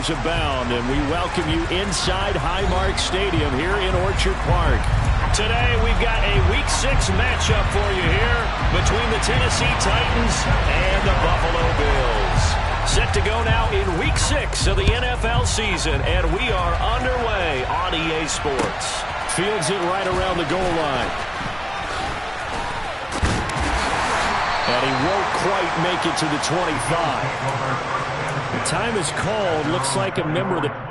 players abound, and we welcome you inside Highmark Stadium here in Orchard Park. Today, we've got a Week 6 matchup for you here between the Tennessee Titans and the Buffalo Bills. Set to go now in Week 6 of the NFL season, and we are underway on EA Sports. Fields it right around the goal line. And he won't quite make it to the 25. The time is called. Looks like a member of the...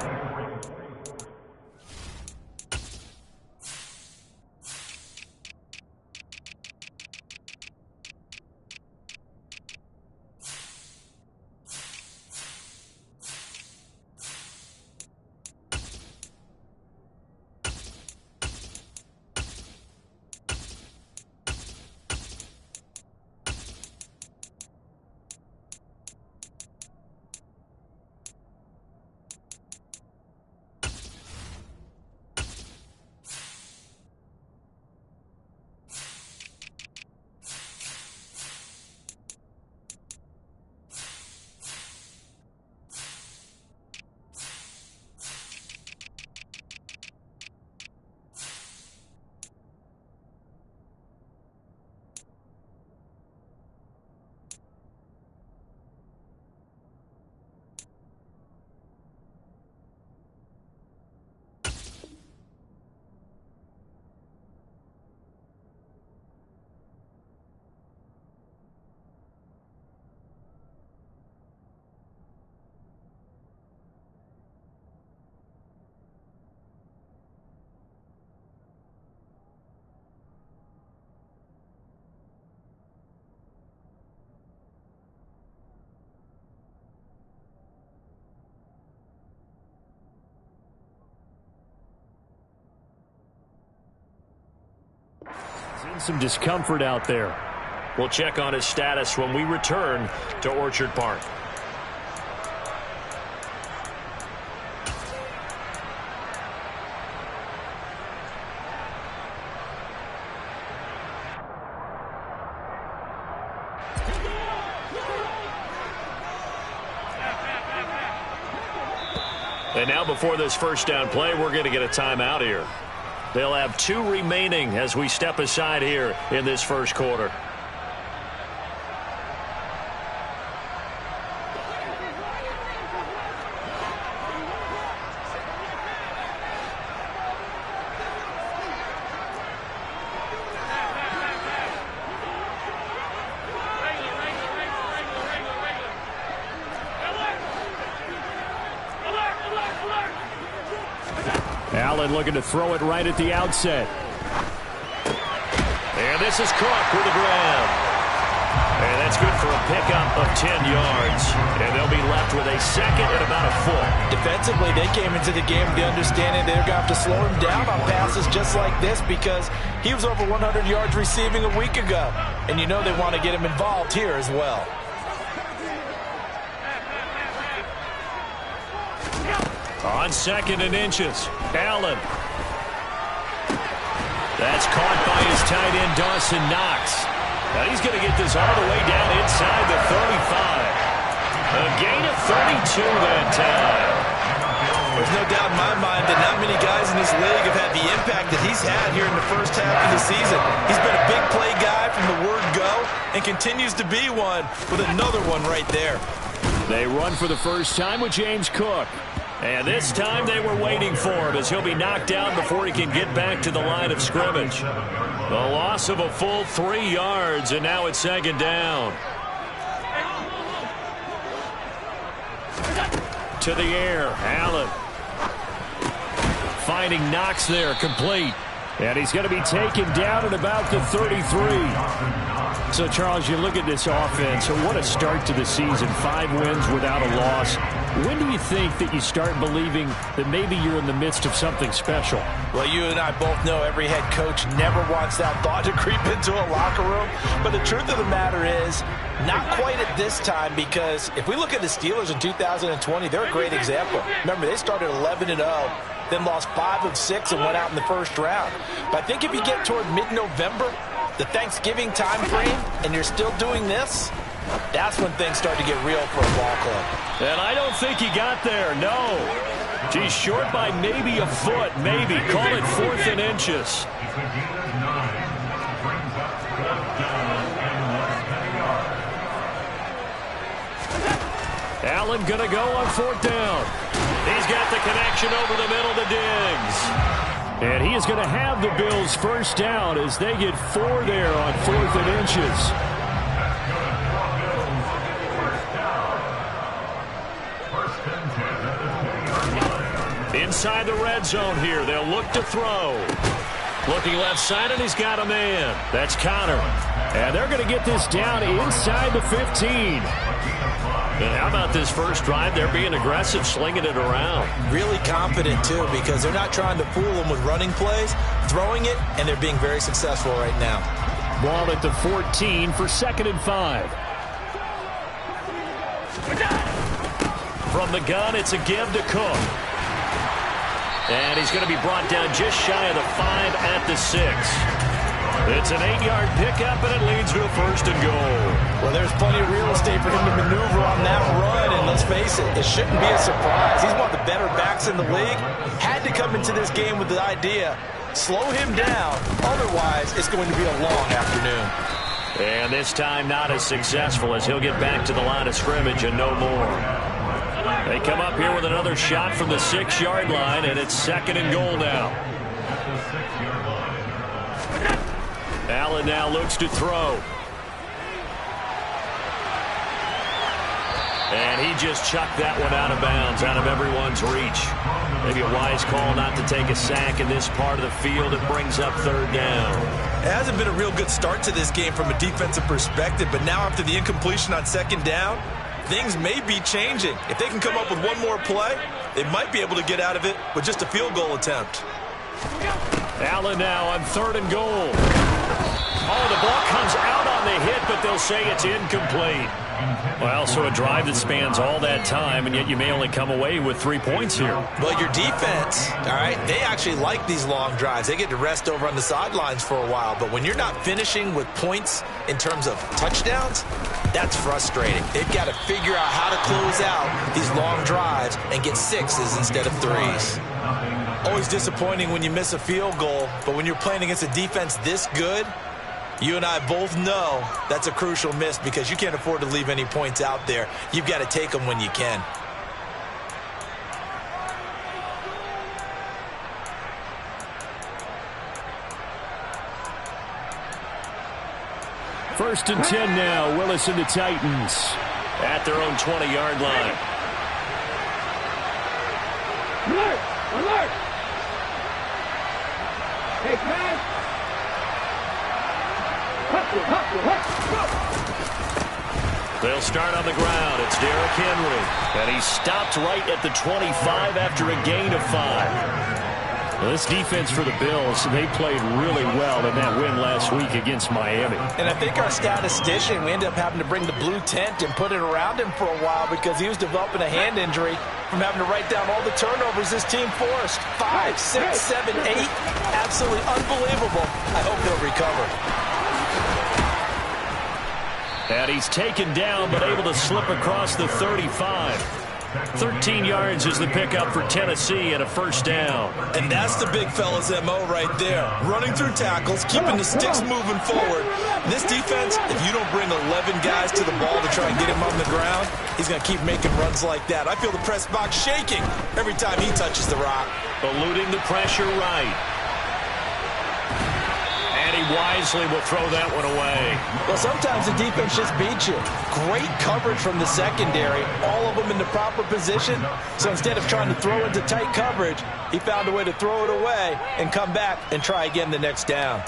Some discomfort out there. We'll check on his status when we return to Orchard Park. And now before this first down play, we're going to get a timeout here. They'll have 2 remaining as we step aside here in this first quarter. Allen looking to throw it right at the outset. And this is Cook with the grab. And that's good for a pickup of 10 yards. And they'll be left with a second and about a foot. Defensively, they came into the game with the understanding they're going to have to slow him down on passes just like this because he was over 100 yards receiving a week ago. And you know they want to get him involved here as well. On 2nd and inches, Allen. That's caught by his tight end, Dawson Knox. Now he's going to get this all the way down inside the 35. A gain of 32 that time. There's no doubt in my mind that not many guys in this league have had the impact that he's had here in the first half of the season. He's been a big play guy from the word go and continues to be one with another one right there. They run for the first time with James Cook. And this time they were waiting for him as he'll be knocked down before he can get back to the line of scrimmage. The loss of a full 3 yards, and now it's 2nd down. To the air, Allen. Finding Knox there, complete. And he's going to be taken down at about the 33. So, Charles, you look at this offense, so what a start to the season. 5 wins without a loss. When do you think that you start believing that maybe you're in the midst of something special? Well, you and I both know every head coach never wants that thought to creep into a locker room. But the truth of the matter is, not quite at this time, because if we look at the Steelers in 2020, they're a great example. Remember, they started 11-0, then lost 5 of 6 and went out in the first round. But I think if you get toward mid-November, the Thanksgiving time frame, and you're still doing this, That's when things start to get real for a ball club. And I don't think he got there, no. He's short by maybe a foot, maybe. Call it 4th and inches. Allen going to go on 4th down. He's got the connection over the middle to Diggs. And he is going to have the Bills first down as they get 4 there on 4th and inches. Inside the red zone here. They'll look to throw. Looking left side, and he's got a man. That's Connor. And they're going to get this down inside the 15. And how about this first drive? They're being aggressive, slinging it around. Really confident, too, because they're not trying to fool them with running plays, throwing it, and they're being very successful right now. Ball at the 14 for 2nd and 5. From the gun, it's a give to Cook. And he's going to be brought down just shy of the 5 at the 6. It's an 8-yard pickup, and it leads to a 1st and goal. Well, there's plenty of real estate for him to maneuver on that run, and let's face it, it shouldn't be a surprise. He's one of the better backs in the league. Had to come into this game with the idea, slow him down, otherwise it's going to be a long afternoon. And this time not as successful as he'll get back to the line of scrimmage and no more. They come up here with another shot from the 6-yard line, and it's 2nd and goal now. Allen now looks to throw. And he just chucked that one out of bounds, out of everyone's reach. Maybe a wise call not to take a sack in this part of the field. It brings up 3rd down. It hasn't been a real good start to this game from a defensive perspective, but now after the incompletion on 2nd down, things may be changing. If they can come up with one more play, they might be able to get out of it with just a field goal attempt. Allen now on 3rd and goal. Oh, the ball comes out on the hit, but they'll say it's incomplete. Well, so a drive that spans all that time, and yet you may only come away with 3 points here. Well, your defense, all right, they actually like these long drives. They get to rest over on the sidelines for a while, but when you're not finishing with points in terms of touchdowns, that's frustrating. They've got to figure out how to close out these long drives and get 6s instead of 3s. Always disappointing when you miss a field goal, but when you're playing against a defense this good, you and I both know that's a crucial miss because you can't afford to leave any points out there. You've got to take them when you can. First and 10 now. Willis and the Titans at their own 20-yard line. Alert! Alert! Hey, man! They'll start on the ground. It's Derrick Henry. And he's stopped right at the 25 after a gain of 5. Well, this defense for the Bills, they played really well in that win last week against Miami. And I think our statistician, we ended up having to bring the blue tent and put it around him for a while because he was developing a hand injury from having to write down all the turnovers this team forced. 5, 6, 7, 8. Absolutely unbelievable. I hope he'll recover. And he's taken down but able to slip across the 35. 13 yards is the pickup for Tennessee and a 1st down. And that's the big fella's MO right there. Running through tackles, keeping the sticks moving forward. This defense, if you don't bring 11 guys to the ball to try and get him on the ground, he's going to keep making runs like that. I feel the press box shaking every time he touches the rock. Eluding the pressure right. And he wisely will throw that one away. Well, sometimes the defense just beats you. Great coverage from the secondary, all of them in the proper position. So instead of trying to throw into tight coverage, he found a way to throw it away and come back and try again the next down.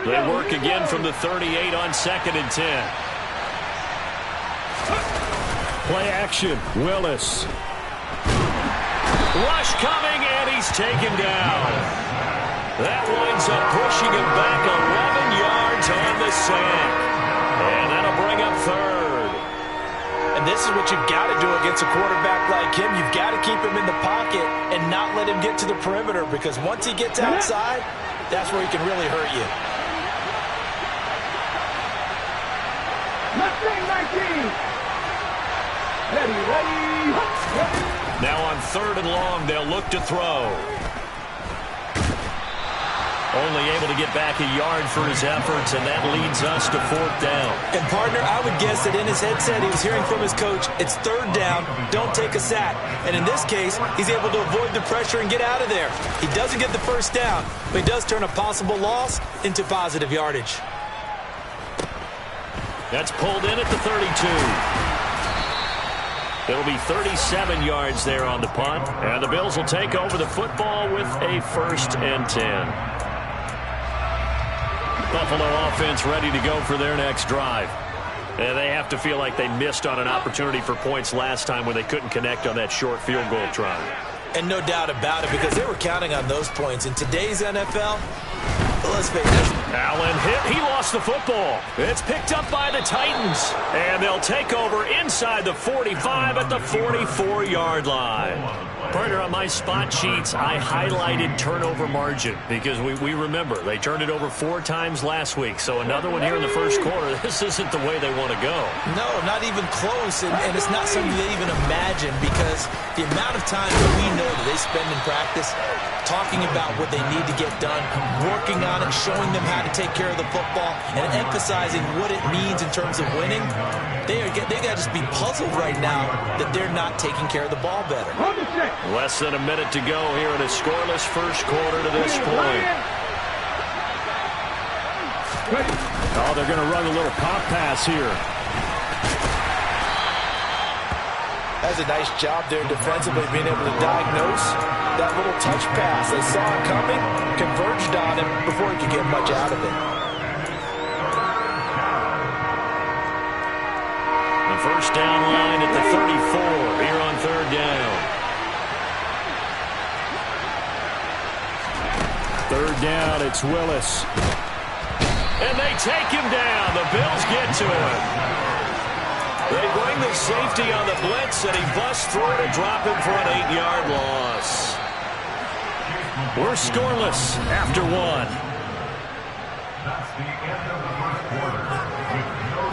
They work again from the 38 on 2nd and 10. Play action, Willis. Rush coming, and he's taken down. That winds up pushing him back 11 yards on the sack. And that'll bring up 3rd. And this is what you've got to do against a quarterback like him. You've got to keep him in the pocket and not let him get to the perimeter, because once he gets outside, that's where he can really hurt you. Left wing 19. Ready. Now on 3rd and long, they'll look to throw. Only able to get back a yard for his efforts, and that leads us to 4th down. And, partner, I would guess that in his headset he was hearing from his coach, it's 3rd down, don't take a sack. And in this case, he's able to avoid the pressure and get out of there. He doesn't get the 1st down, but he does turn a possible loss into positive yardage. That's pulled in at the 32. It'll be 37 yards there on the punt, and the Bills will take over the football with a 1st and 10. Buffalo offense ready to go for their next drive. And they have to feel like they missed on an opportunity for points last time when they couldn't connect on that short field goal try. And no doubt about it, because they were counting on those points. In today's NFL, let's face it. Allen hit. He lost the football. It's picked up by the Titans. And they'll take over inside the 45 at the 44-yard line. Partner, on my spot sheets, I highlighted turnover margin because we remember they turned it over 4 times last week. So another one here in the first quarter. This isn't the way they want to go. No, not even close. And it's not something they even imagine, because the amount of time that we know that they spend in practice talking about what they need to get done, working on it, showing them how to take care of the football, and emphasizing what it means in terms of winning. They got to just be puzzled right now that they're not taking care of the ball better. Less than a minute to go here in a scoreless first quarter to this point. Oh, they're going to run a little pop pass here. That's a nice job there defensively, being able to diagnose that little touch pass. They saw it coming, converged on him before he could get much out of it. The first down line at the 34 here on 3rd down. 3rd down, it's Willis. And they take him down. The Bills get to him. They bring the safety on the blitz, and he busts through to drop him for an 8-yard loss. We're scoreless after 1.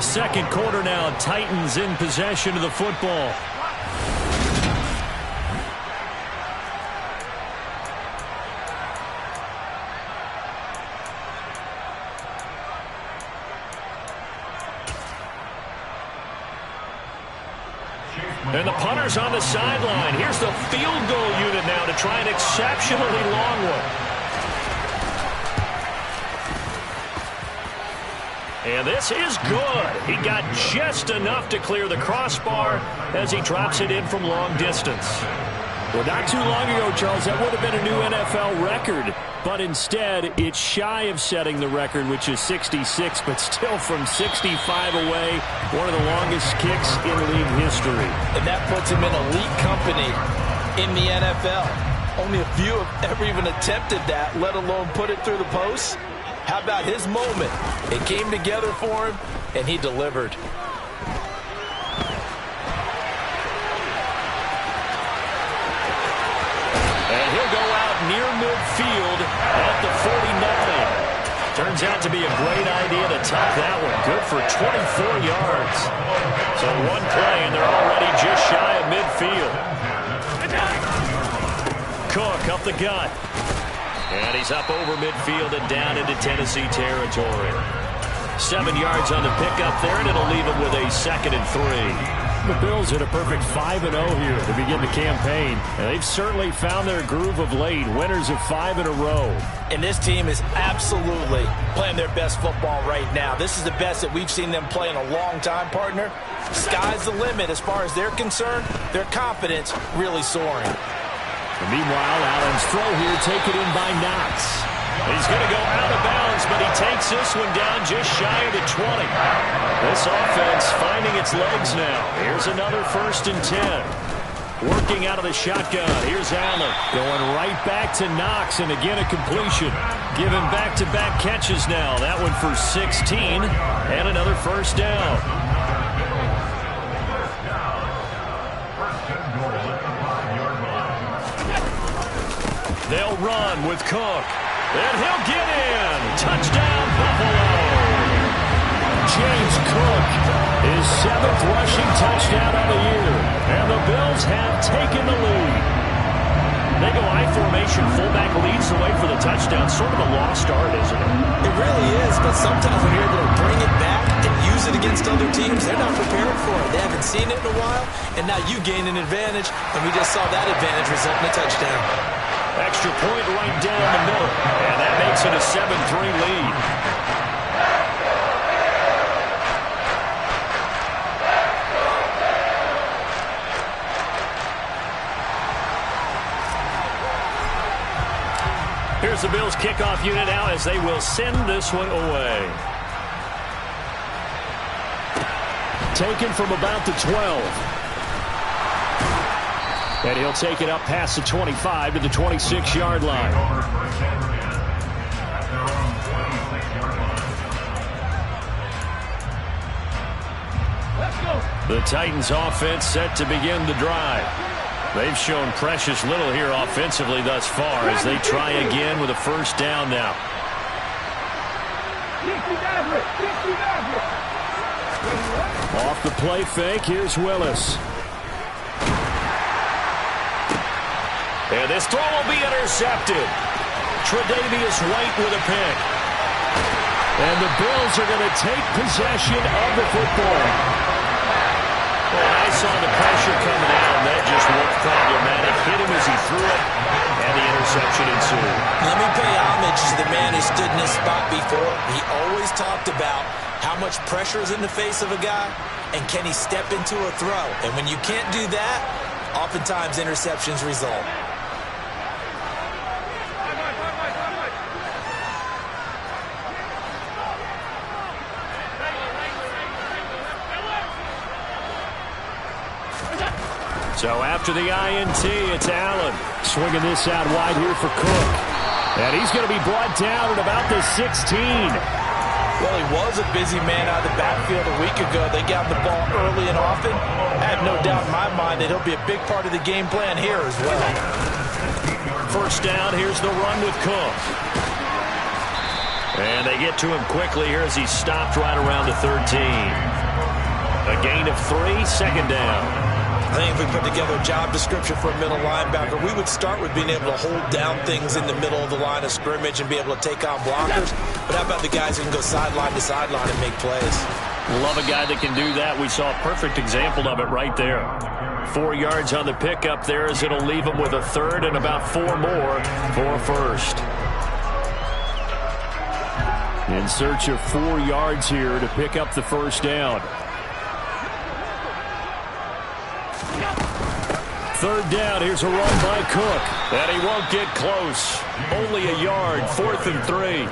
Second quarter now, Titans in possession of the football. And the punter's on the sideline. Here's the field goal unit now to try an exceptionally long one. And this is good. He got just enough to clear the crossbar as he drops it in from long distance. Well, not too long ago, Charles, that would have been a new NFL record. But instead, it's shy of setting the record, which is 66, but still from 65 away, one of the longest kicks in league history. And that puts him in elite company in the NFL. Only a few have ever even attempted that, let alone put it through the post. How about his moment? It came together for him, and he delivered. And he'll go out near midfield at the 49. Turns out to be a great idea to tuck that one. Good for 24 yards. So one play, and they're already just shy of midfield. Cook up the gut. And he's up over midfield and down into Tennessee territory. 7 yards on the pickup there, and it'll leave him with a 2nd and 3. The Bills hit a perfect 5-0 here to begin the campaign. And they've certainly found their groove of late. Winners of 5 in a row. And this team is absolutely playing their best football right now. This is the best that we've seen them play in a long time, partner. Sky's the limit as far as they're concerned. Their confidence really soaring. And meanwhile, Allen's throw here taken in by Knox. He's going to go out of bounds, but he takes this one down just shy of the 20. This offense finding its legs now. Here's another 1st and 10. Working out of the shotgun. Here's Allen going right back to Knox, and again a completion. Giving back-to-back catches now. That one for 16, and another 1st down. They'll run with Cook. And he'll get in. Touchdown, Buffalo. James Cook, his 7th rushing touchdown of the year. And the Bills have taken the lead. They go I formation. Fullback leads the way for the touchdown. Sort of a lost art, isn't it? It really is, but sometimes when you're able to bring it back and use it against other teams, they're not prepared for it. They haven't seen it in a while, and now you gain an advantage, and we just saw that advantage result in a touchdown. Extra point right down the middle, and that makes it a 7-3 lead. Here's the Bills kickoff unit now as they will send this one away. Taken from about the 12. And he'll take it up past the 25 to the 26-yard line. The Titans offense set to begin the drive. They've shown precious little here offensively thus far as they try again with a first down now. Off the play fake, here's Willis. And this throw will be intercepted. Tre'Davious White with a pick. And the Bills are going to take possession of the football. And I saw the pressure coming out, and that just looked problematic. Hit him as he threw it, and the interception ensued. Let me pay homage to the man who stood in this spot before. He always talked about how much pressure is in the face of a guy, and can he step into a throw. And when you can't do that, oftentimes interceptions result. So after the INT, it's Allen swinging this out wide here for Cook. And he's going to be brought down at about the 16. Well, he was a busy man out of the backfield a week ago. They got the ball early and often. I have no doubt in my mind that he'll be a big part of the game plan here as well. First down, here's the run with Cook. And they get to him quickly here as he's stopped right around the 13. A gain of 3, second down. I think if we put together a job description for a middle linebacker, we would start with being able to hold down things in the middle of the line of scrimmage and be able to take on blockers. But how about the guys who can go sideline to sideline and make plays? Love a guy that can do that. We saw a perfect example of it right there. 4 yards on the pickup there as it'll leave him with a third and about 4 more for a first. In search of 4 yards here to pick up the first down. Third down, here's a run by Cook. And he won't get close. Only a yard, 4th and 3.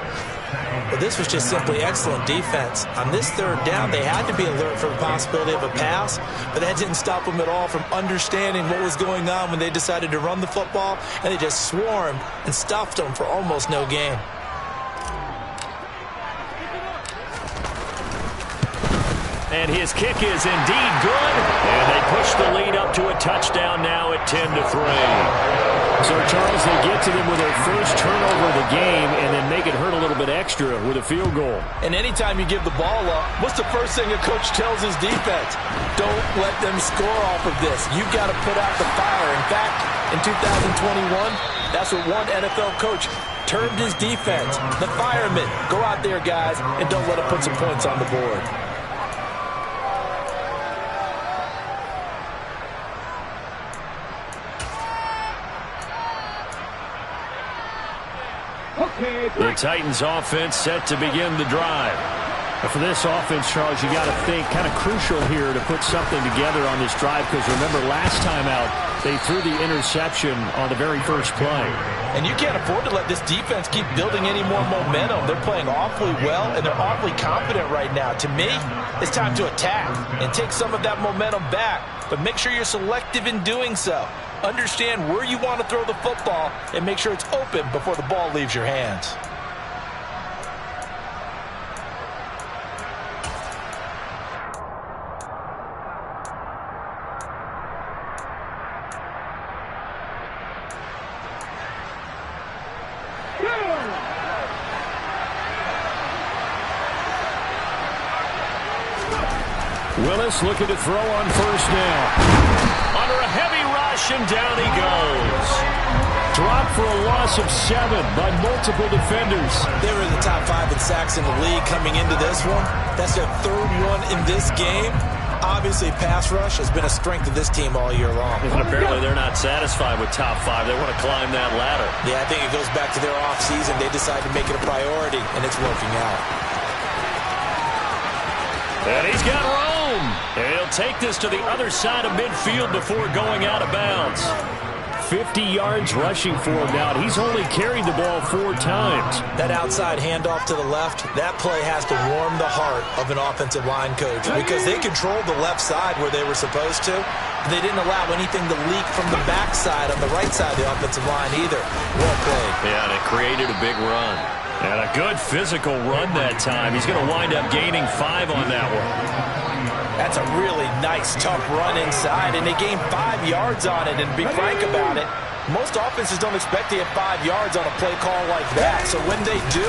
Well, this was just simply excellent defense. On this third down, they had to be alert for the possibility of a pass, but that didn't stop them at all from understanding what was going on when they decided to run the football, and they just swarmed and stuffed them for almost no gain. And his kick is indeed good. And they push the lead up to a touchdown now at 10-3. So, Charles, they get to them with their first turnover of the game and then make it hurt a little bit extra with a field goal. And anytime you give the ball up, what's the first thing a coach tells his defense? Don't let them score off of this. You've got to put out the fire. In fact, in 2021, that's what one NFL coach termed his defense. The firemen. Go out there, guys, and don't let them put some points on the board. The Titans offense set to begin the drive. But for this offense, Charles, you got to think kind of crucial here to put something together on this drive, because remember last time out they threw the interception on the very first play. And you can't afford to let this defense keep building any more momentum. They're playing awfully well, and they're awfully confident right now. To me, it's time to attack and take some of that momentum back, but make sure you're selective in doing so. Understand where you want to throw the football and make sure it's open before the ball leaves your hands. Willis looking to throw on first down. Under a heavy rush, and down he goes. Dropped for a loss of 7 by multiple defenders. They were in the top 5 in sacks in the league coming into this one. That's their 3rd one in this game. Obviously, pass rush has been a strength of this team all year long. And apparently they're not satisfied with top 5. They want to climb that ladder. Yeah, I think it goes back to their offseason. They decided to make it a priority, and it's working out. And he's got room. And he'll take this to the other side of midfield before going out of bounds. 50 yards rushing for him now. He's only carried the ball 4 times. That outside handoff to the left, that play has to warm the heart of an offensive line coach because they controlled the left side where they were supposed to. They didn't allow anything to leak from the backside on the right side of the offensive line either. Well played. Yeah, and it created a big run. And a good physical run that time. He's going to wind up gaining 5 on that one. That's a really nice, tough run inside, and they gained 5 yards on it. And to be frank about it, most offenses don't expect to get 5 yards on a play call like that. So when they do,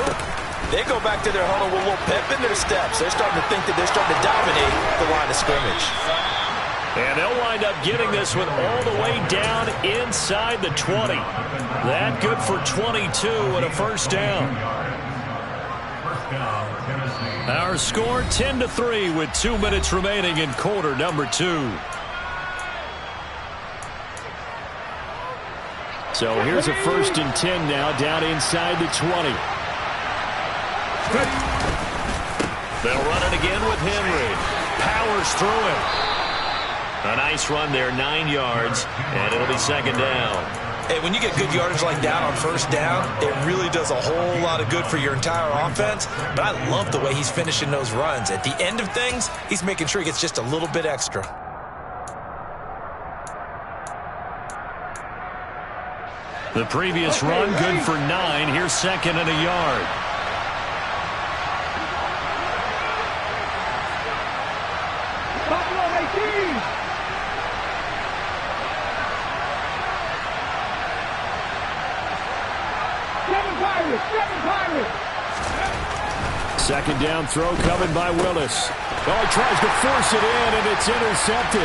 they go back to their huddle with a little pep in their steps. They're starting to think that they're starting to dominate the line of scrimmage. And they'll wind up getting this one all the way down inside the 20. That good for 22 and a first down. Our score 10-3 with 2 minutes remaining in quarter number 2. So here's a 1st and 10 now down inside the 20. They'll run it again with Henry. Powers through it. A nice run there, 9 yards, and it'll be 2nd down. Hey, when you get good yardage like that on first down, it really does a whole lot of good for your entire offense. But I love the way he's finishing those runs. At the end of things, he's making sure he gets just a little bit extra. The previous run, good for 9. Here's 2nd and a yard. Second down throw coming by Willis. Oh, he tries to force it in, and it's intercepted.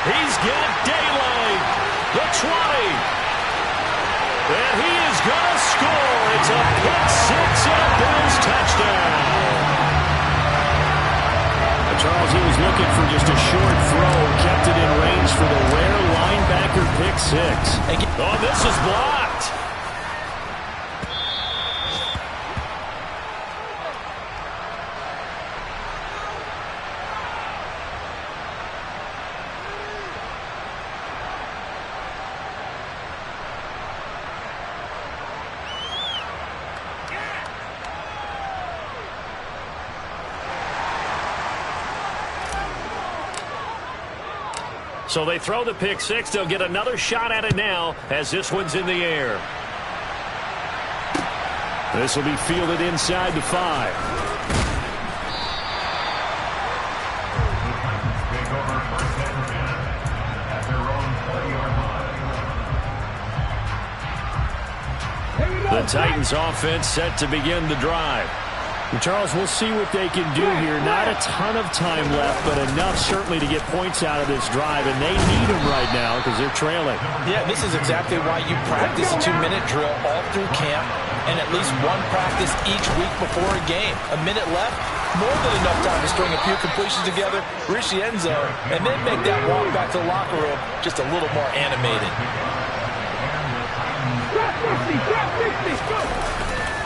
He's got daylight. The 20. And he is going to score. It's a pick 6 and a Bills touchdown. Charles, he was looking for just a short throw, kept it in range for the rare linebacker pick 6. Oh, this is blocked. So they throw the pick 6. They'll get another shot at it now as this one's in the air. This will be fielded inside the 5. The Titans offense set to begin the drive. Charles, we'll see what they can do here. Not a ton of time left, but enough certainly to get points out of this drive, and they need them right now because they're trailing. Yeah, this is exactly why you practice a 2-minute drill all through camp and at least one practice each week before a game. A minute left, more than enough time to string a few completions together, reach the end zone, and then make that walk back to the locker room just a little more animated.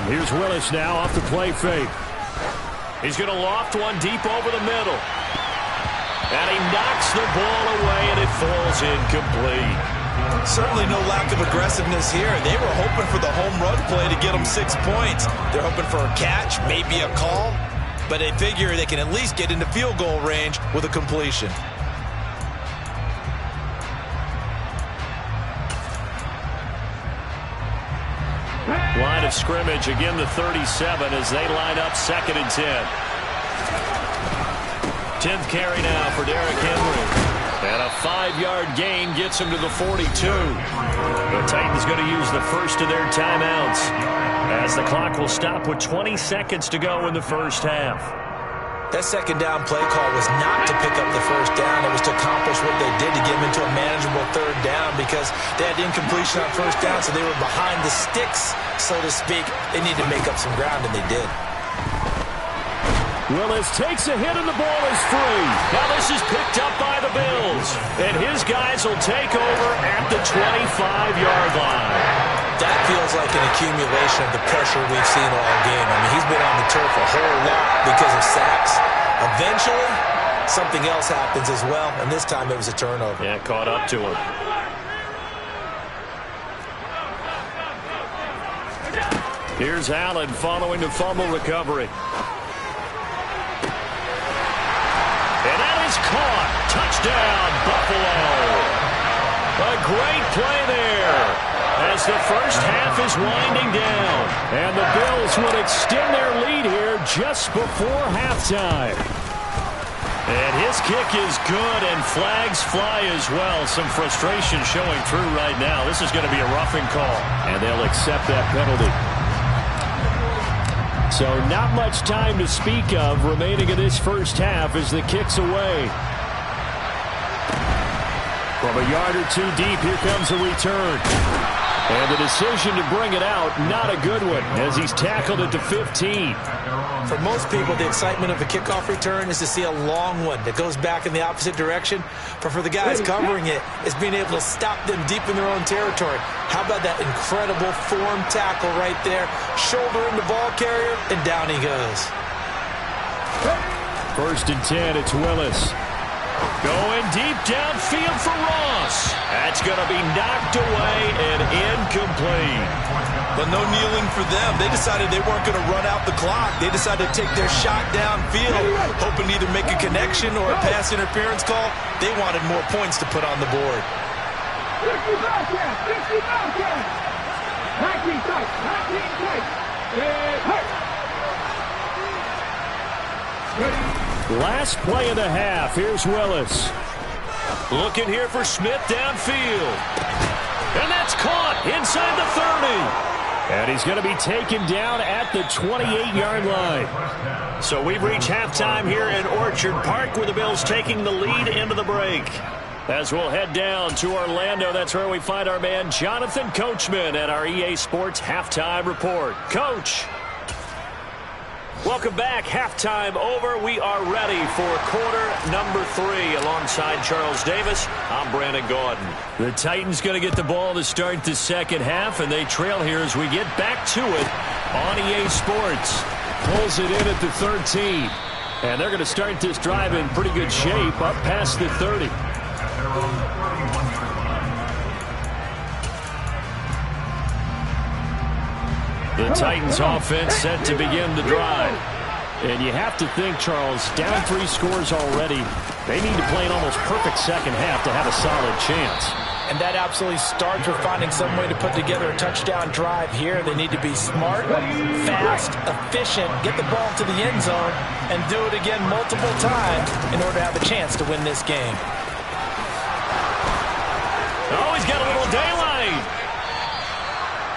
Here's Willis now off the play fake. He's going to loft one deep over the middle. And he knocks the ball away, and it falls incomplete. Certainly no lack of aggressiveness here. They were hoping for the home run play to get them 6 points. They're hoping for a catch, maybe a call, but they figure they can at least get into field goal range with a completion. Line of scrimmage, again the 37 as they line up 2nd and 10. 10th carry now for Derrick Henry. And a 5-yard gain gets him to the 42. The Titans going to use the first of their timeouts, as the clock will stop with 20 seconds to go in the first half. That second down play call was not to pick up the first down. It was to accomplish what they did to get them into a manageable third down, because they had incompletion on first down, so they were behind the sticks, so to speak. They needed to make up some ground, and they did. Willis takes a hit, and the ball is free. Now this is picked up by the Bills, and his guys will take over at the 25-yard line. That feels like an accumulation of the pressure we've seen all game. I mean, he's been on the turf a whole lot because of sacks. Eventually, something else happens as well, and this time it was a turnover. Yeah, caught up to him. Here's Allen following the fumble recovery. And that is caught. Touchdown, Buffalo. A great play there, as the first half is winding down. And the Bills would extend their lead here just before halftime. And his kick is good, and flags fly as well. Some frustration showing through right now. This is going to be a roughing call, and they'll accept that penalty. So not much time to speak of remaining in this first half as the kick's away. From a yard or two deep, here comes a return. And the decision to bring it out, not a good one, as he's tackled at the 15. For most people, the excitement of a kickoff return is to see a long one that goes back in the opposite direction. But for the guys covering it, it's being able to stop them deep in their own territory. How about that incredible form tackle right there? Shoulder in the ball carrier, and down he goes. First and 10, it's Willis. Going deep downfield for Ross. That's going to be knocked away and incomplete. But no kneeling for them. They decided they weren't going to run out the clock. They decided to take their shot downfield, hoping to either make a connection or a pass interference call. They wanted more points to put on the board. 50 Bobcats! 50 Bobcats! 19 tight! 19 tight! And hurt! Last play of the half. Here's Willis. Looking here for Smith downfield. And that's caught inside the 30. And he's going to be taken down at the 28-yard line. So we've reached halftime here in Orchard Park, with the Bills taking the lead into the break. As we'll head down to Orlando, that's where we find our man Jonathan Coachman at our EA Sports Halftime Report. Coach. Welcome back. Halftime over. We are ready for quarter number 3. Alongside Charles Davis, I'm Brandon Gaudin. The Titans going to get the ball to start the second half, and they trail here as we get back to it on EA Sports. Pulls it in at the 13. And they're going to start this drive in pretty good shape, up past the 30. The Titans offense set to begin the drive. And you have to think, Charles, down 3 scores already. They need to play an almost perfect second half to have a solid chance. And that absolutely starts with finding some way to put together a touchdown drive here. They need to be smart, fast, efficient, get the ball to the end zone, and do it again multiple times in order to have a chance to win this game. Oh, he's got a little daylight.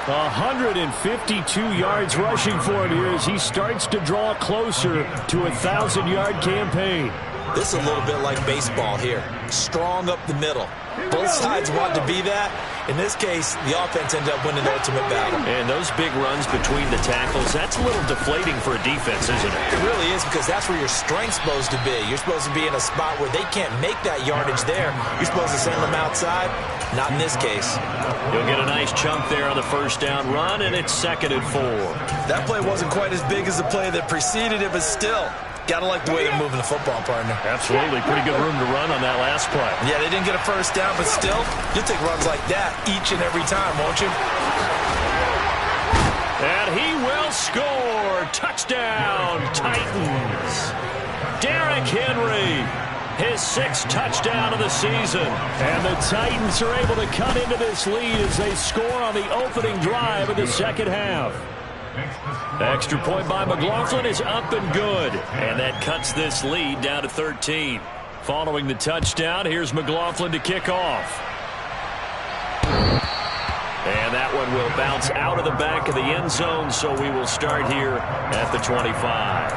152 yards rushing for him here as he starts to draw closer to a 1,000-yard campaign. This is a little bit like baseball here. Strong up the middle. Both sides want to be that. In this case, the offense ended up winning the ultimate battle. And those big runs between the tackles, that's a little deflating for a defense, isn't it? It really is, because that's where your strength's supposed to be. You're supposed to be in a spot where they can't make that yardage there. You're supposed to send them outside. Not in this case. You'll get a nice chunk there on the first down run, and it's 2nd and 4. That play wasn't quite as big as the play that preceded it, but still. Gotta like the way they're moving the football, partner. Absolutely. Pretty good room to run on that last play. Yeah, they didn't get a first down, but still, you'll take runs like that each and every time, won't you? And he will score. Touchdown, Titans. Derrick Henry, his 6th touchdown of the season. And the Titans are able to cut into this lead as they score on the opening drive of the second half. Extra point by McLaughlin is up and good. And that cuts this lead down to 13. Following the touchdown, here's McLaughlin to kick off. And that one will bounce out of the back of the end zone, so we will start here at the 25.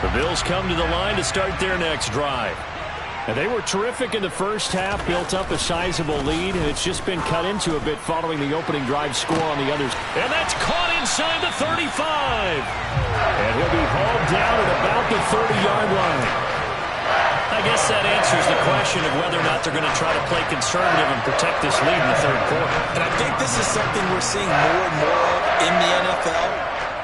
The Bills come to the line to start their next drive. And they were terrific in the first half, built up a sizable lead, and it's just been cut into a bit following the opening drive score on the others. And that's caught inside the 35. And he'll be hauled down at about the 30-yard line. I guess that answers the question of whether or not they're going to try to play conservative and protect this lead in the third quarter. And I think this is something we're seeing more and more of in the NFL.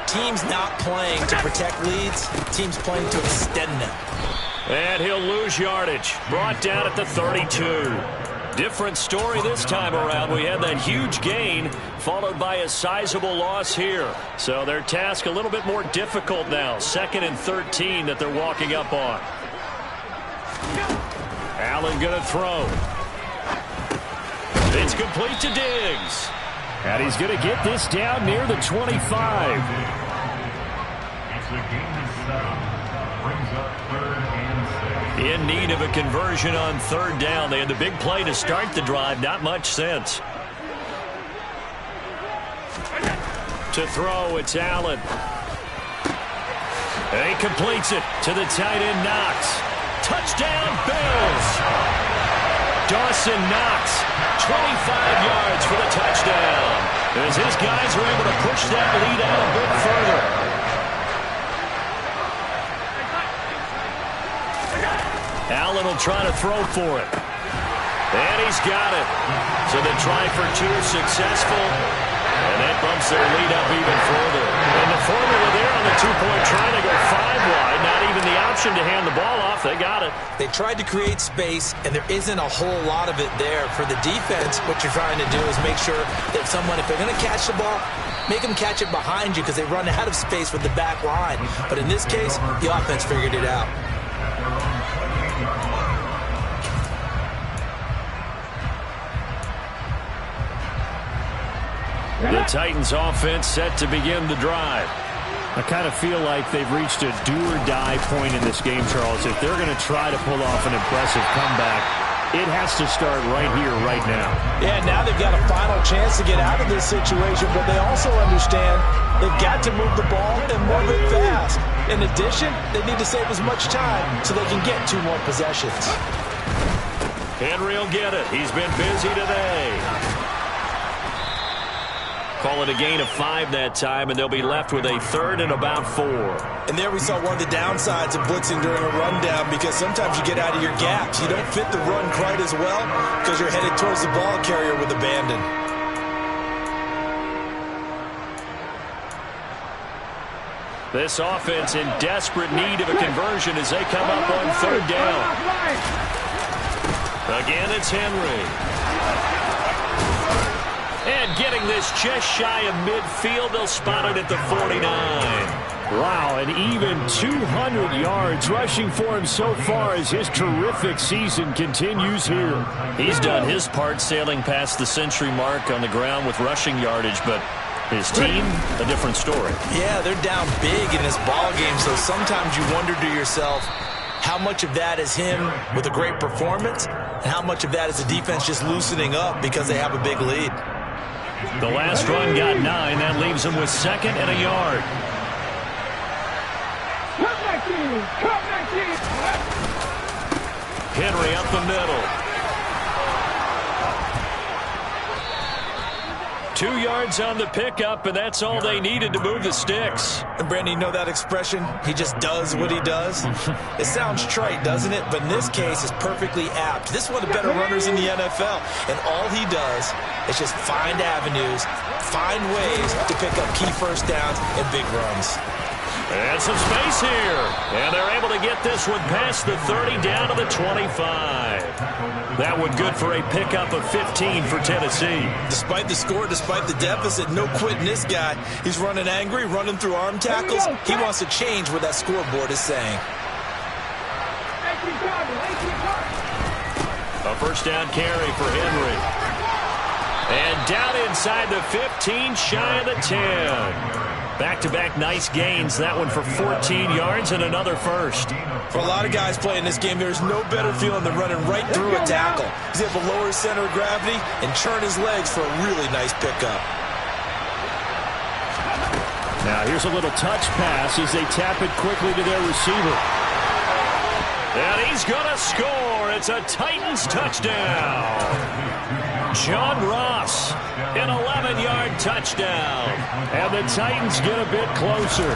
Teams not playing to protect leads, teams playing to extend them. And he'll lose yardage. Brought down at the 32. Different story this time around. We had that huge gain followed by a sizable loss here. So their task a little bit more difficult now. 2nd and 13 that they're walking up on. Allen going to throw. It's complete to Diggs. And he's going to get this down near the 25. In need of a conversion on 3rd down. They had the big play to start the drive. Not much sense. To throw, it's Allen. And he completes it to the tight end, Knox. Touchdown, Bills. Dawson Knox, 25 yards for the touchdown. As his guys are able to push that lead out a bit further. Allen will try to throw for it. And he's got it. So the try for 2 successful. And that bumps their lead up even further. And the formula there on the 2-point try to go 5 wide. Not even the option to hand the ball off. They got it. They tried to create space, and there isn't a whole lot of it there. For the defense, what you're trying to do is make sure that if they're going to catch the ball, make them catch it behind you because they run out of space with the back line. But in this case, the offense figured it out. The Titans offense set to begin the drive. I kind of feel like they've reached a do-or-die point in this game, Charles. If they're going to try to pull off an impressive comeback, it has to start right here, right now. Yeah, now they've got a final chance to get out of this situation, but they also understand they've got to move the ball and move it fast. In addition, they need to save as much time so they can get 2 more possessions. Henry will get it. He's been busy today. Call it a gain of 5 that time, and they'll be left with a 3rd and about 4. And there we saw one of the downsides of blitzing during a rundown, because sometimes you get out of your gaps. You don't fit the run quite as well because you're headed towards the ball carrier with abandon. This offense in desperate need of a conversion as they come up on 3rd down. Again, it's Henry. And getting this just shy of midfield, they'll spot it at the 49. Wow, and even 200 yards rushing for him so far as his terrific season continues here. He's done his part sailing past the century mark on the ground with rushing yardage, but his team, a different story. Yeah, they're down big in this ball game, so sometimes you wonder to yourself, how much of that is him with a great performance, and how much of that is the defense just loosening up because they have a big lead. The last run got 9. That leaves them with 2nd and a yard. Henry up the middle. 2 yards on the pickup, and that's all they needed to move the sticks. And Brandon, you know that expression? He just does what he does? It sounds trite, doesn't it? But in this case, it's perfectly apt. This is one of the better runners in the NFL. And all he does is just find avenues, find ways to pick up key first downs and big runs. And some space here. And they're able to get this one past the 30 down to the 25. That one good for a pickup of 15 for Tennessee. Despite the score, despite the deficit, no quitting this guy. He's running angry, running through arm tackles. He wants to change what that scoreboard is saying. A first down carry for Henry. And down inside the 15, shy of the 10. Back-to-back nice gains. That one for 14 yards and another first. For a lot of guys playing this game, there's no better feeling than running right through a tackle. He's able to lower his center of gravity and churn his legs for a really nice pickup. Now here's a little touch pass as they tap it quickly to their receiver. And he's going to score. It's a Titans touchdown. John Ross, an 11-yard touchdown. And the Titans get a bit closer.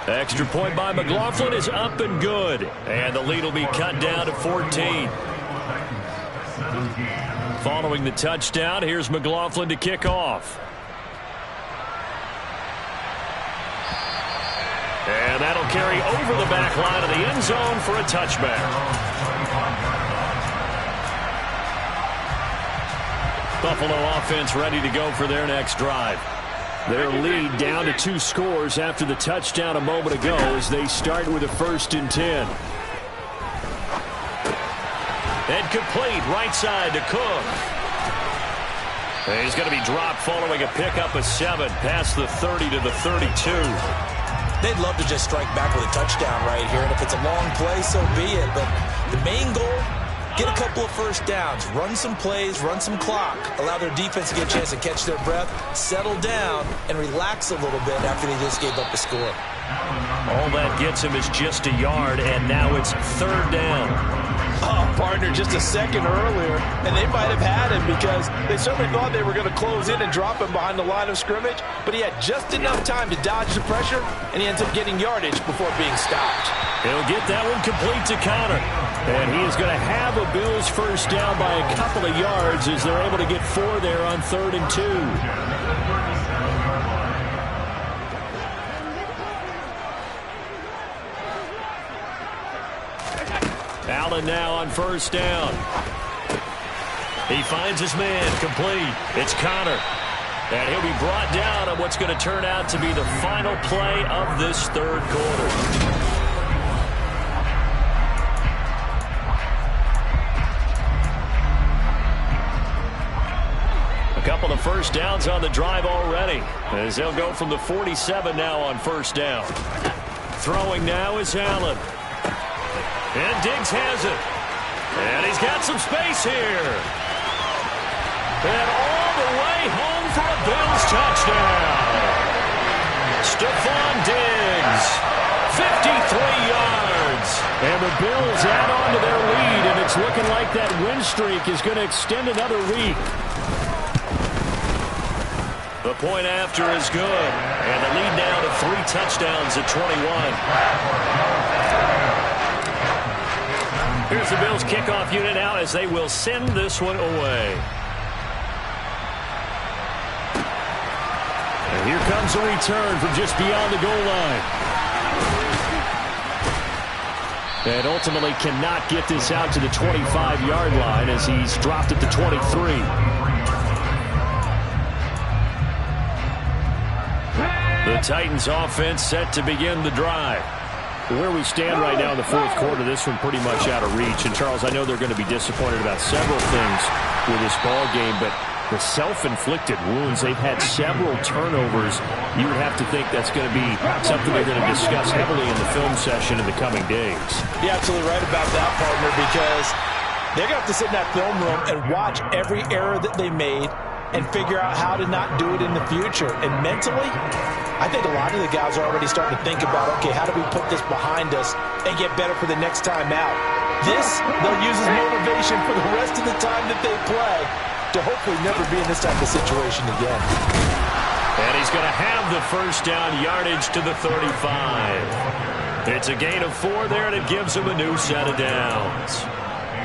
Extra point by McLaughlin is up and good. And the lead will be cut down to 14. Following the touchdown, here's McLaughlin to kick off. And that'll carry over the back line of the end zone for a touchback. Buffalo offense ready to go for their next drive. Their lead down to 2 scores after the touchdown a moment ago as they start with a 1st and 10. And complete right side to Cook. And he's going to be dropped following a pickup of 7 past the 30 to the 32. They'd love to just strike back with a touchdown right here, and if it's a long play, so be it. But the main goal, get a couple of first downs, run some plays, run some clock, allow their defense to get a chance to catch their breath, settle down, and relax a little bit after they just gave up a score. All that gets him is just a yard, and now it's 3rd down. Oh, partner, just a second earlier, and they might have had him because they certainly thought they were going to close in and drop him behind the line of scrimmage, but he had just enough time to dodge the pressure, and he ends up getting yardage before being stopped. He'll get that one complete to Connor, and he is going to have a Bills first down by a couple of yards as they're able to get 4 there on 3rd and 2. Allen now on first down. He finds his man complete. It's Connor. And he'll be brought down on what's going to turn out to be the final play of this 3rd quarter. A couple of first downs on the drive already as they'll go from the 47 now on first down. Throwing now is Allen. And Diggs has it. And he's got some space here. And all the way home for a Bills touchdown. Stephon Diggs, 53 yards. And the Bills add on to their lead, and it's looking like that win streak is going to extend another week. The point after is good. And the lead now to 3 touchdowns at 21. Here's the Bills kickoff unit out as they will send this one away. And here comes a return from just beyond the goal line. And ultimately cannot get this out to the 25-yard line as he's dropped it to 23. The Titans offense set to begin the drive. Where we stand right now in the 4th quarter, this one pretty much out of reach. And, Charles, I know they're going to be disappointed about several things with this ball game, but the self-inflicted wounds, they've had several turnovers. You would have to think that's going to be something they're going to discuss heavily in the film session in the coming days. You're absolutely right about that, partner, because they're going to have to sit in that film room and watch every error that they made and figure out how to not do it in the future. And mentally, I think a lot of the guys are already starting to think about, okay, how do we put this behind us and get better for the next time out? This, they'll use as motivation for the rest of the time that they play to hopefully never be in this type of situation again. And he's going to have the first down yardage to the 35. It's a gain of 4 there, and it gives him a new set of downs.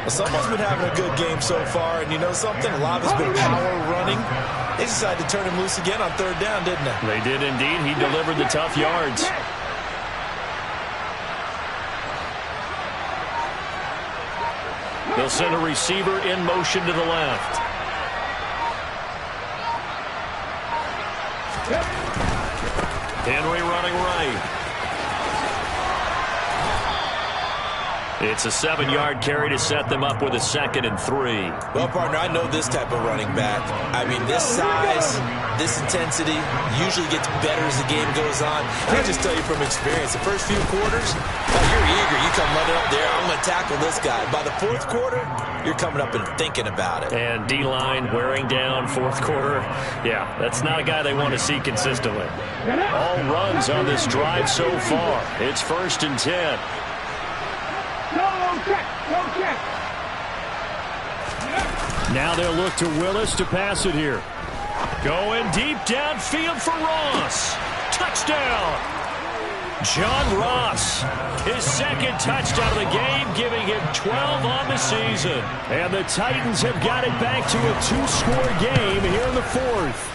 Well, someone's been having a good game so far, and you know something? A lot of it's been power running. They decided to turn him loose again on 3rd down, didn't they? They did indeed. He delivered the tough yards. They'll send a receiver in motion to the left. Henry running right. It's a 7-yard carry to set them up with a 2nd and 3. Well, partner, I know this type of running back. I mean, this size, this intensity usually gets better as the game goes on. I can just tell you from experience, the first few quarters, you're eager. You come running up there, I'm going to tackle this guy. By the 4th quarter, you're coming up and thinking about it. And D-line wearing down 4th quarter. Yeah, that's not a guy they want to see consistently. All runs on this drive so far. It's 1st and 10. Now they'll look to Willis to pass it here. Going deep downfield for Ross. Touchdown. John Ross, his 2nd touchdown of the game, giving him 12 on the season. And the Titans have got it back to a 2-score game here in the 4th.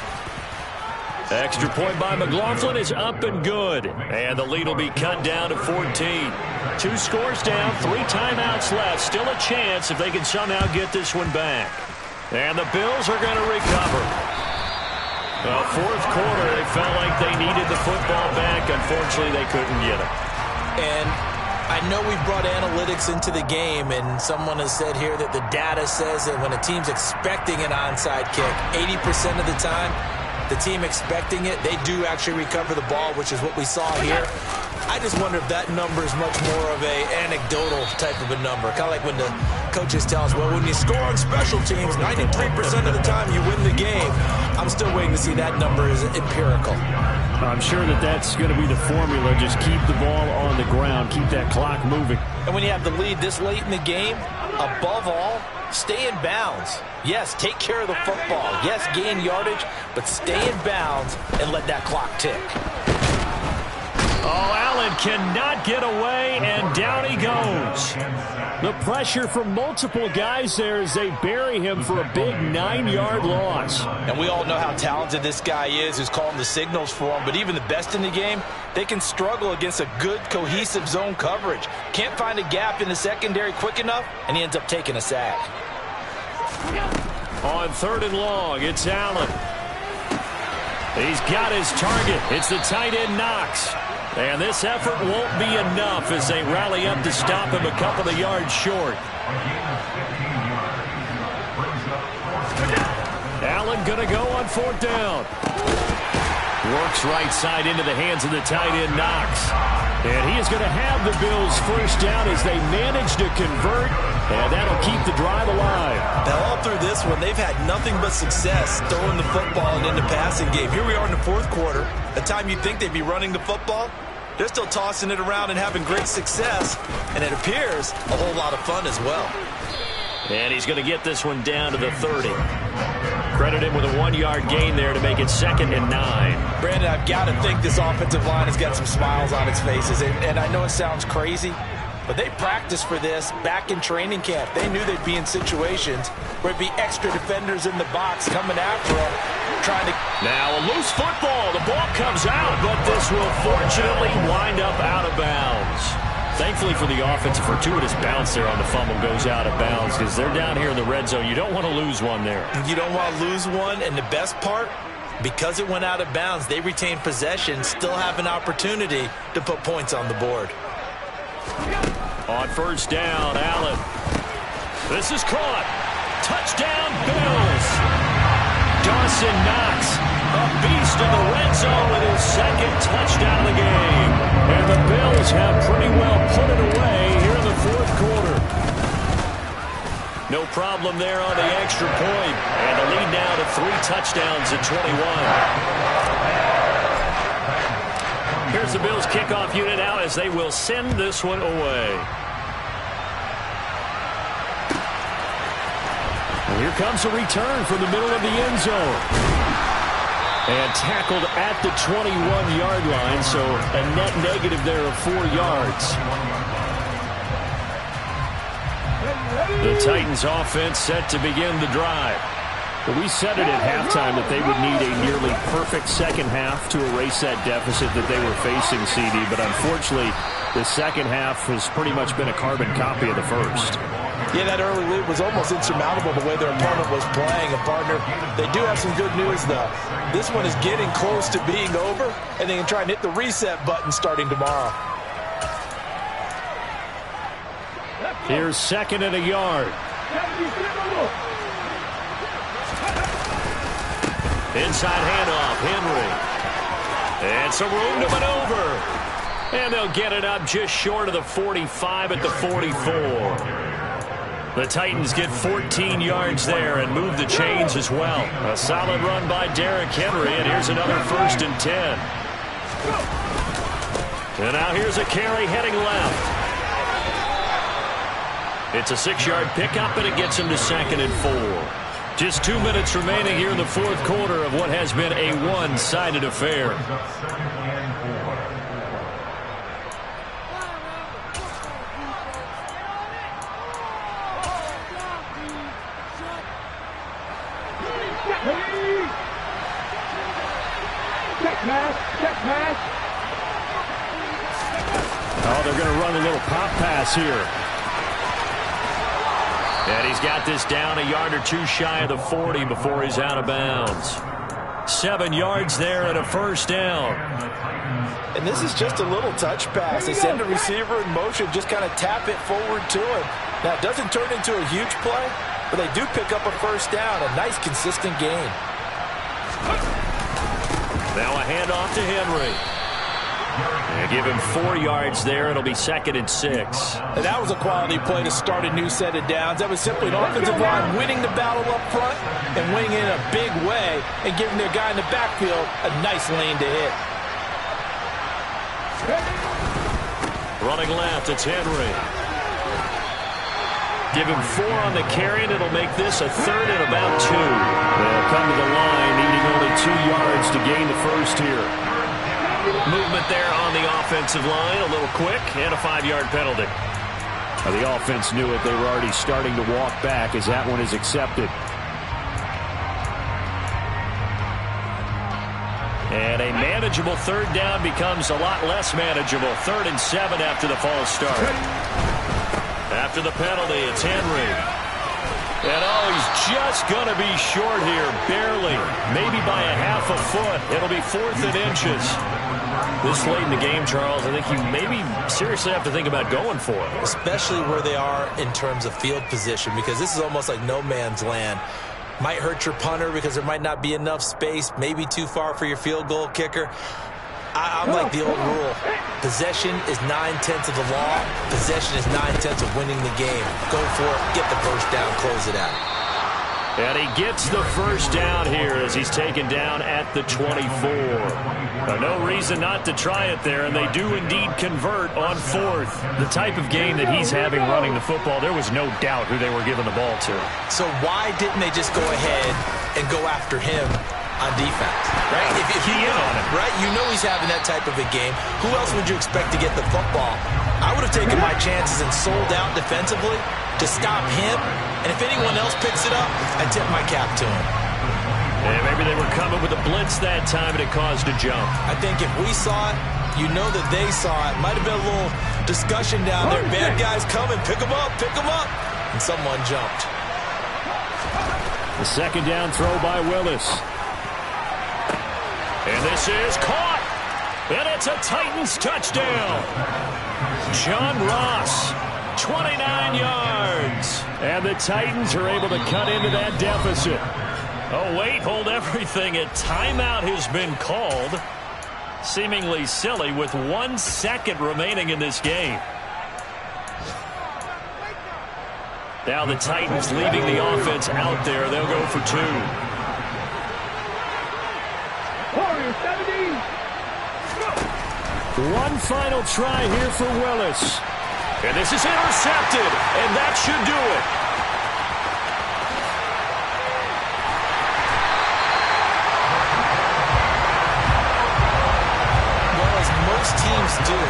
Extra point by McLaughlin is up and good. And the lead will be cut down to 14. 2 scores down, 3 timeouts left. Still a chance if they can somehow get this one back. And the Bills are going to recover. Well, 4th quarter, they felt like they needed the football back. Unfortunately, they couldn't get it. And I know we've brought analytics into the game, and someone has said here that the data says that when a team's expecting an onside kick, 80% of the time, the team expecting it, they do actually recover the ball, which is what we saw here. I just wonder if that number is much more of a anecdotal type of a number. Kind of like when the coaches tell us, well, when you score on special teams, 93% of the time you win the game. I'm still waiting to see that number is empirical. I'm sure that that's going to be the formula. Just keep the ball on the ground. Keep that clock moving. And when you have the lead this late in the game, above all, stay in bounds. Yes, take care of the football. Yes, gain yardage, but stay in bounds and let that clock tick. Oh, Allen cannot get away, and down he goes. The pressure from multiple guys there as they bury him for a big 9-yard loss. And we all know how talented this guy is, who's calling the signals for him. But even the best in the game, they can struggle against a good, cohesive zone coverage. Can't find a gap in the secondary quick enough, and he ends up taking a sack. On 3rd and long, it's Allen. He's got his target. It's the tight end Knox. And this effort won't be enough as they rally up to stop him a couple of yards short. Allen going to go on 4th down. Works right side into the hands of the tight end Knox. And he is going to have the Bills 1st down as they manage to convert. And that'll keep the drive alive. Now, all through this one, they've had nothing but success throwing the football and in the passing game. Here we are in the 4th quarter. The time you'd think they'd be running the football, they're still tossing it around and having great success. And it appears a whole lot of fun as well. And he's going to get this one down to the 30. Credit him with a 1-yard gain there to make it 2nd and 9. Brandon, I've got to think this offensive line has got some smiles on its faces. And I know it sounds crazy, but they practiced for this back in training camp. They knew they'd be in situations where it'd be extra defenders in the box coming after them, trying to... Now a loose football. The ball comes out, but this will fortunately wind up out of bounds. Thankfully for the offense, a fortuitous bounce there on the fumble goes out of bounds because they're down here in the red zone. You don't want to lose one there. You don't want to lose one, and the best part, because it went out of bounds, they retain possession, still have an opportunity to put points on the board. On 1st down, Allen. This is caught. Touchdown, Bills. Dawson Knox, a beast in the red zone with his 2nd touchdown of the game. And the Bills have pretty well put it away here in the 4th quarter. No problem there on the extra point. And the lead now to 3 touchdowns at 21. Here's the Bills kickoff unit out as they will send this one away. And here comes a return from the middle of the end zone. And tackled at the 21-yard line, so a net negative there of 4 yards. The Titans offense set to begin the drive. But we said it at halftime that they would need a nearly perfect second half to erase that deficit that they were facing, CD. But unfortunately, the second half has pretty much been a carbon copy of the first. Yeah, that early lead was almost insurmountable the way their opponent was playing. And, partner, they do have some good news, though. This one is getting close to being over, and they can try and hit the reset button starting tomorrow. Here's 2nd and a yard. Inside handoff, Henry. And some room to maneuver. And they'll get it up just short of the 45 at the 44. The Titans get 14 yards there and move the chains as well. A solid run by Derrick Henry, and here's another 1st and 10. And now here's a carry heading left. It's a 6-yard pickup, and it gets him to 2nd and 4. Just 2 minutes remaining here in the 4th quarter of what has been a one-sided affair. Oh, they're going to run a little pop pass here. And he's got this down a yard or 2 shy of the 40 before he's out of bounds. 7 yards there and a 1st down. And this is just a little touch pass. They send the receiver in motion, just kind of tap it forward to him. Now, it doesn't turn into a huge play, but they do pick up a 1st down. A nice, consistent gain. Now a handoff to Henry. And give him 4 yards there. It'll be 2nd and 6. And that was a quality play to start a new set of downs. That was simply an offensive line winning the battle up front and winning it in a big way and giving their guy in the backfield a nice lane to hit. Running left, it's Henry. Give him 4 on the carry, and it'll make this a 3rd and about 2. They'll come to the line, needing only 2 yards to gain the 1st here. Movement there on the offensive line, a little quick, and a 5-yard penalty. Now, the offense knew it. They were already starting to walk back as that one is accepted. And a manageable 3rd down becomes a lot less manageable. 3rd and 7 after the false start. After the penalty, it's Henry. And he's just going to be short here, barely. Maybe by a half a foot. It'll be 4th and inches. This late in the game, Charles, I think you maybe seriously have to think about going for it. Especially where they are in terms of field position, because this is almost like no man's land. Might hurt your punter because there might not be enough space, maybe too far for your field goal kicker. I'm like the old rule. Possession is 9/10 of the law. Possession is 9/10 of winning the game. Go for it, get the 1st down, close it out. And he gets the 1st down here as he's taken down at the 24. No reason not to try it there, and they do indeed convert on 4th. The type of game that he's having running the football, there was no doubt who they were giving the ball to. So why didn't they just go ahead and go after him on defense? Right? If you key in on him. Right? You know he's having that type of a game. Who else would you expect to get the football? I would have taken my chances and sold out defensively to stop him. And if anyone else picks it up, I tip my cap to him. And maybe they were coming with a blitz that time, and it caused a jump. I think if we saw it, you know that they saw it. Might have been a little discussion down there. Bad guys coming. Pick them up. Pick them up. And someone jumped. The 2nd down throw by Willis. And this is caught. And it's a Titans touchdown. John Ross, 29 yards. And the Titans are able to cut into that deficit. Oh, wait, hold everything. A timeout has been called. Seemingly silly with 1 second remaining in this game. Now the Titans leaving the offense out there. They'll go for 2. One final try here for Willis. And this is intercepted, and that should do it. Well, as most teams do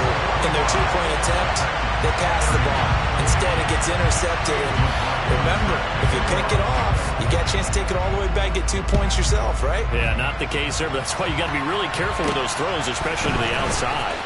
in their 2-point attempt, they pass the ball. Instead, it gets intercepted. And remember, if you pick it off, you got a chance to take it all the way back, get 2 points yourself, right? Yeah, not the case there, but that's why you got to be really careful with those throws, especially to the outside.